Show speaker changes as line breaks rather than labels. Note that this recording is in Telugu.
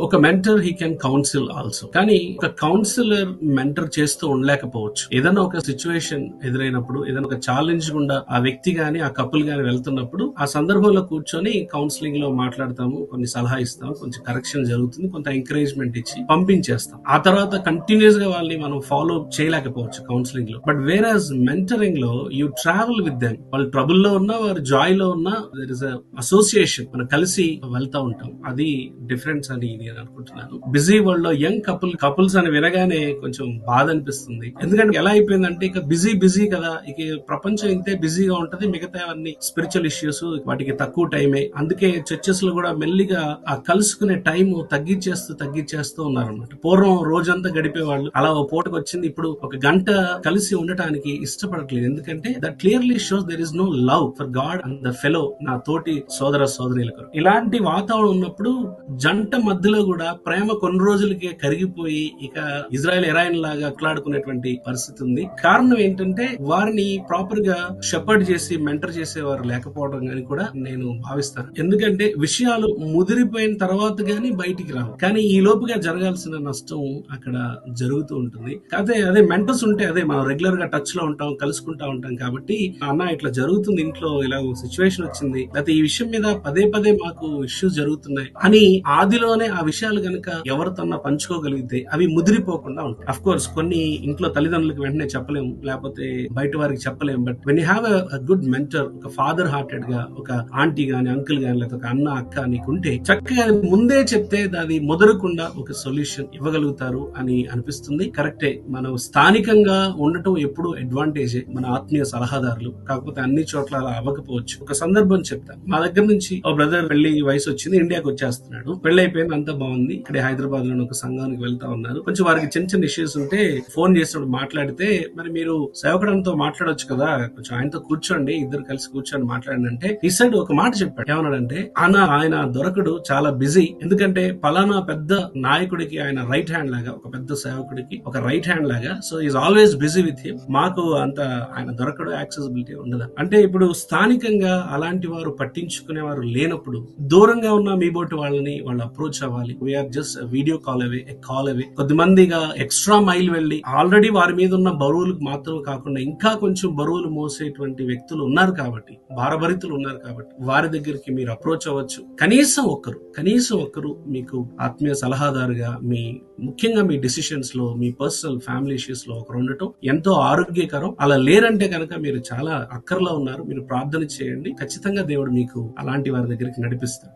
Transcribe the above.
ఒక mentor he can council also. కానీ ఒక కౌన్సిలర్ మెంటర్ చేస్తూ ఉండలేకపోవచ్చు. ఏదైనా ఒక సిచ్యువేషన్ ఎదురైనప్పుడు, ఏదైనా ఒక ఛాలెంజ్ గుండా ఆ వ్యక్తి గాని ఆ కపుల్ గాని వెళ్తున్నప్పుడు ఆ సందర్భంలో కూర్చొని కౌన్సిలింగ్ లో మాట్లాడతాము, కొన్ని సలహా ఇస్తాము, కొంచెం కరెక్షన్ జరుగుతుంది, కొంత ఎంకరేజ్మెంట్ ఇచ్చి పంపించేస్తాం. ఆ తర్వాత కంటిన్యూస్ గా వాళ్ళని మనం ఫాలో చేయలేకపోవచ్చు కౌన్సిలింగ్ లో. బట్ వేరాజ్ మెంటరింగ్ లో యూ ట్రావెల్ విత్ దెమ్. వాళ్ళు ట్రబుల్ లో ఉన్నా, వారు జాయ్ లో ఉన్నా, దర్ ఇస్ అసోసియేషన్, మనం కలిసి వెళ్తా ఉంటాం. అది డిఫరెన్స్ అని నేను అనుకుంటున్నాను. బిజీ వరల్డ్ లో యంగ్ కపుల్స్ అని వినగానే కొంచెం బాధ అనిపిస్తుంది. ఎందుకంటే ఎలా అయిపోయిందంటే ఇక బిజీ కదా, ఇక ప్రపంచం ఇంతే బిజీగా ఉంటది, మిగతా అన్ని స్పిరిచువల్ ఇష్యూస్ వాటికి తక్కువ టైమే. అందుకే చర్చెస్ లో కూడా మెల్లిగా ఆ కలుసుకునే టైం తగ్గించేస్తూ ఉన్నారన్నమాట. పూర్వం రోజంతా గడిపేవాళ్ళు, అలా ఓ పూటకు వచ్చింది, ఇప్పుడు ఒక గంట కలిసి ఉండటానికి ఇష్టపడట్లేదు. ఎందుకంటే that clearly shows there is no love for God and the fellow, నా తోటి సోదరులకు. ఇలాంటి వాతావరణం ఉన్నప్పుడు జంట మధ్యలో కూడా ప్రేమ కొన్ని రోజులకే కరిగిపోయి ఇక ఇజ్రాయెల్ ఇరాన్ లాగా అట్లాడుకునేటువంటి పరిస్థితి ఉంది. కారణం ఏంటంటే వారిని ప్రాపర్ గా షెపర్డ్ చేసి మెంటర్ చేసేవారు లేకపోవడం అని కూడా నేను భావిస్తాను. ఎందుకంటే విషయాలు ముదిరిపోయిన తర్వాత గానీ బయటికి రావు, కానీ ఈ లోపుగా జరగాల్సిన నష్టం అక్కడ జరుగుతూ ఉంటుంది. అదే మెంటర్స్ ఉంటే, అదే మనం రెగ్యులర్ గా టచ్ లో ఉంటాం, కలుసుకుంటా ఉంటాం కాబట్టి, అన్న ఇట్లా జరుగుతుంది ఇంట్లో, ఇలా సిచ్యువేషన్ వచ్చింది, లేకపోతే ఈ విషయం మీద పదే మాకు ఇష్యూస్ జరుగుతున్నాయి అని ఆదిలోనే ఆ విషయాలు గనక ఎవరితోన్నా పంచుకోగలిగితే అవి ముదిరిపోకుండా ఉంటాయి. అఫ్ కోర్స్ కొన్ని ఇంట్లో తల్లిదండ్రులకు వెంటనే చెప్పలేము, లేకపోతే బయట వారికి చెప్పలేము. But when you have a good mentor, ఒక ఫాదర్ హార్టెడ్ గా ఒక ఆంటీ గాని, అంకుల్ గాని, లేకపోతే ఒక అన్న అక్క నీకుంటే చక్కగా ముందే చెప్తే అది ముదరకుండా ఒక సొల్యూషన్ ఇవ్వగలుగుతారు అని అనిపిస్తుంది. కరెక్టే, మనం స్థానికంగా ఉండటం ఎప్పుడు అడ్వాంటేజే మన ఆత్మీయ సలహాదారులు. కాకపోతే అన్ని చోట్ల అలా అవ్వకపోవచ్చు. ఒక సందర్భం చెప్తాను. మా దగ్గర నుంచి ఓ బ్రదర్ పెళ్లి వయసు వచ్చింది, ఇండియాకి వచ్చేస్తున్నాడు. పెళ్లి అయిపోయింది, అంతా బాగుంది. ఇక్కడే హైదరాబాద్ లో ఒక సంఘానికి వెళ్తా ఉన్నారు. కొంచెం వారికి చిన్న ఇష్యూస్ ఉంటే ఫోన్ చేసినప్పుడు మాట్లాడితే, మరి మీరు సేవకుడంతో మాట్లాడొచ్చు కదా, కొంచెం ఆయనతో కూర్చోండి, ఇద్దరు కలిసి కూర్చొని మాట్లాడండి అంటే, ఈ సైడ్ ఒక మాట చెప్పాడు. ఏమన్నాడంటే, ఆయన దొరకడు, చాలా బిజీ. ఎందుకంటే పలానా పెద్ద నాయకుడికి ఆయన రైట్ హ్యాండ్ లాగా, ఒక పెద్ద సేవకుడికి ఒక రైట్ హ్యాండ్ లాగా, so is always busy with him. మాకు అంత ఆయన దొరకడు, యాక్సెసిబిలిటీ ఉండదు. అంటే ఇప్పుడు స్థానికంగా అలాంటి వారు పట్టించుకునేవారు లేనప్పుడు దూరంగా ఉన్న మీ బోటి వాళ్ళని వాళ్ళు అప్రోచ్ అవ్వాలి. వీఆర్ జస్ట్ వీడియో కాల్ అవే, కొద్దిమందిగా ఎక్స్ట్రా మైల్ వెళ్లి ఆల్రెడీ వారి మీద ఉన్న బరువులకు మాత్రం కాకుండా ఇంకా కొంచెం బరువులు మోసేటువంటి వ్యక్తులు ఉన్నారు కాబట్టి, భారభరితులు ఉన్నారు కాబట్టి, వారి దగ్గరికి మీరు అప్రోచ్ అవ్వచ్చు. కనీసం ఒక్కరు మీకు ఆత్మీయ సలహాదారుగా, ముఖ్యంగా మీ డిసిషన్స్ లో, మీ పర్సనల్ ఫ్యామిలీ ఇష్యూస్ లో ఒకరు ఉండటం ఎంతో ఆరోగ్యకరం. అలా లేరంటే కనుక మీరు చాలా అక్కర్లో ఉన్నారు. మీరు ప్రార్థన చేయండి, ఖచ్చితంగా దేవుడు మీకు అలాంటి వారి దగ్గరికి నడిపిస్తాడు.